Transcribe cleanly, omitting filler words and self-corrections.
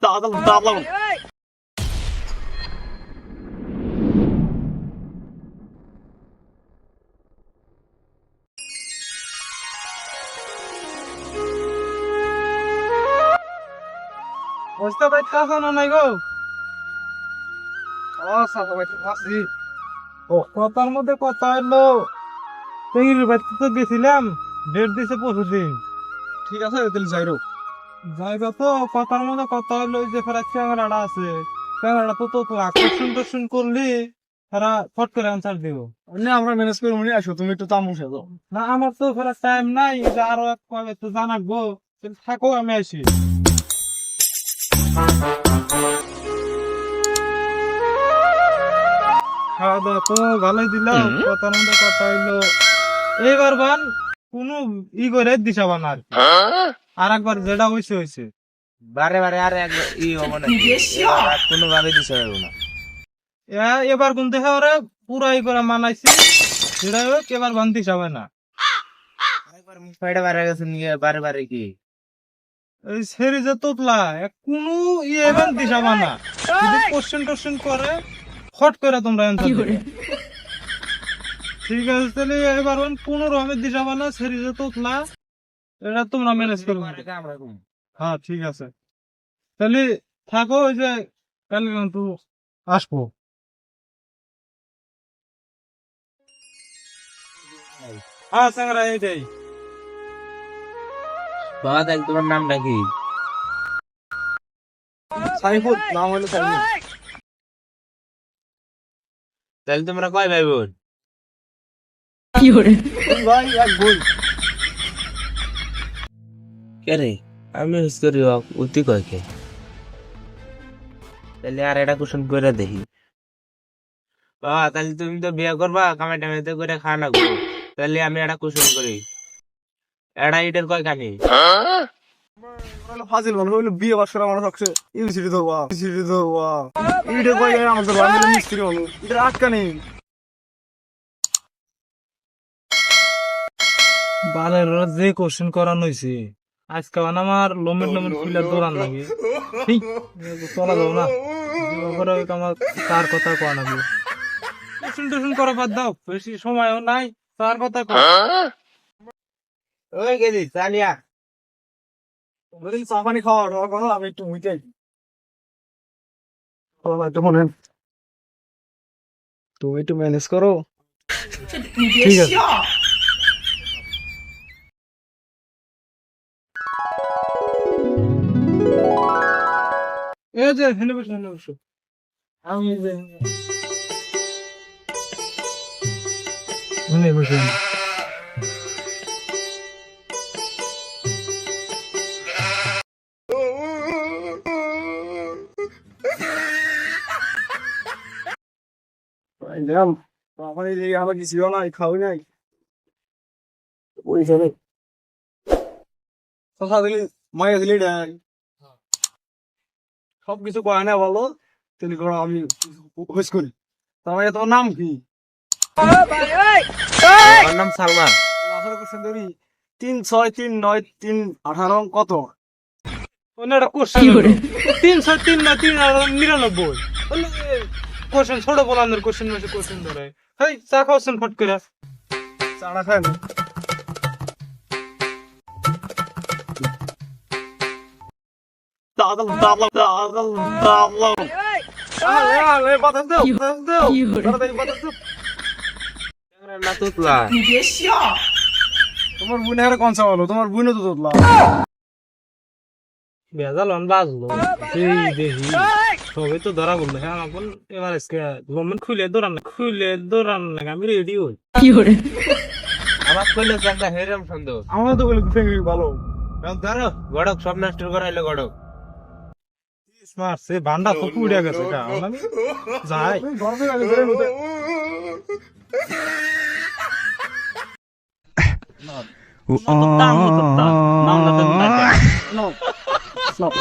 দাঁড়াও বুঝতে পারছো না নাই গো? আছি। ও কথার মধ্যে কথা হলো, টেঙ্গির বাড়িতে তো গেছিলাম, ডেট দিছে 25 দিন। ঠিক আছে তাহলে যাইরো। যাইবা তো, কথার মধ্যে কথা হলো যে ফেরা চ্যাংরাটা আছে, চ্যাংরাটা তো তো আকর্ষণ টর্ষণ করলি তারা ফট করে আনসার দিব। আমরা ম্যানেজ করে মনে আসো, তুমি একটু তামসা দাও। না আমার তো ফেরা টাইম নাই, যে আরো কবে তো জানাবো, থাকো আমি আসি। খাওয়া দাওয়া তো ভালোই দিলাম, কথার মধ্যে কথা হইলো এইবার বান কোনো করে দিশাবা না আর একবার যেটা হয়েছে হয়েছে। বারে বারে আর একবার হবো না, কোনো ভাবে দিতে পারবো না। এবার কিন্তু ওরা পুরাই করে মানাইছি, সেটা হোক এবার বান দিশাবে না। একবার মুখ ফাইটা বারে গেছে নিয়ে বারে বারে কি এই সিরিজে তোতলা কোনো এবার দিশাবা না, যদি কোশ্চেন টোশ্চেন করে ফট করে তোমরা অ্যান্সার দিবে। ঠিক আছে তাহলে এবার 15 আমি দিশাবা না, সিরিজে তোতলা এটা তোমরা ম্যানেজ করবে। হ্যাঁ ঠিক আছে তাহলে থাকো, ওই যে কালকে কিন্তু আসবো। হ্যাঁ স্যাংরা এইটাই। বাবা দেখ তোমার নামটা কি? সাইফুল, নাম হলো সাইফুল। তাহলে তোমরা কয় ভাই বোন? ভাই এক বোন। কে রে? আমি হুস করি উতি কয় কে? তাহলে আর এটা কোশ্চেন করে দেখি। বাবা তাহলে তুমি তো বিয়ে করবা, কামাই টামাইতে করে খাওয়া না গো, তাহলে আমি একটা কোশ্চেন করি, এটা ইটের কয় খানি? ফাজিল মানুষ হইলো, বিয়ে বাস করা মানুষ আছে ইউনিভার্সিটি ধরবা, ইউনিভার্সিটি ধরবা। এটা কই আমাদের বাড়ি মিস্ত্রি মানুষ, এটা আটকা নেই। বালের যে কোশ্চেন করানো হয়েছে আজকে আমার লোমের খুলে দৌড়ান লাগে, চলা যাবো না। আমার তার কথা কয়া নাকি কোশ্চেন টোশ্চেন করা বাদ দাও, বেশি সময়ও নাই, তার কথা কয়। ওই গেলি চালিয়া চা পানি খাওয়া দাওয়া করো, আমি একটু মুইটাই একটু মনেন, তুমি একটু ম্যানেজ করো। ঠিক আছে এই যে হেনে বসো আমি এই যে হেনে বসে। আমার এই জায়গায় আমার কিছু নাই, খাওয়াই নাই ওই হিসাবে মাইয়া দিলি নাই, সবকিছু কয় না বলো, তিনি করো আমি হোস করি। তোমার তোমার নাম কি? আমার নাম সালমান। 3-6-3-9-3-18 কত? ওনারা কোশ্চেন 3 6 3 না 3 আর 99 কোশ্চেন ছোট বলানোর কোশ্চেন মেসে কোশ্চেন ধরে হেই চা খাওয়াছেন ফট করে চাড়া খায় না। বাতাস দাও, বাতাস দাও, তাড়াতাড়ি বাতাস দাও। না তোতলা তোমার বোনের কোন সা বলো, তোমার বোনও তো তোতলা। বেজাল অন বাজলো এই দেখি সবে তো ধরা বললো। হ্যাঁ এখন এবার আজকে গভর্নমেন্ট খুলে দৌড়ান লাগে আমি রেডি হই। আমার কইলে একটা হেরাম সুন্দর, আমার তো বলে ফ্যামিলি ভালো। ধরো গড়ক সব নষ্ট করাইলো গড়ক। স্মার্ট সে ভান্ডা তো পুড়ে গেছে কা আমি যাই গরমে লাগে ধরে মতে। নাম না তো No. Stop.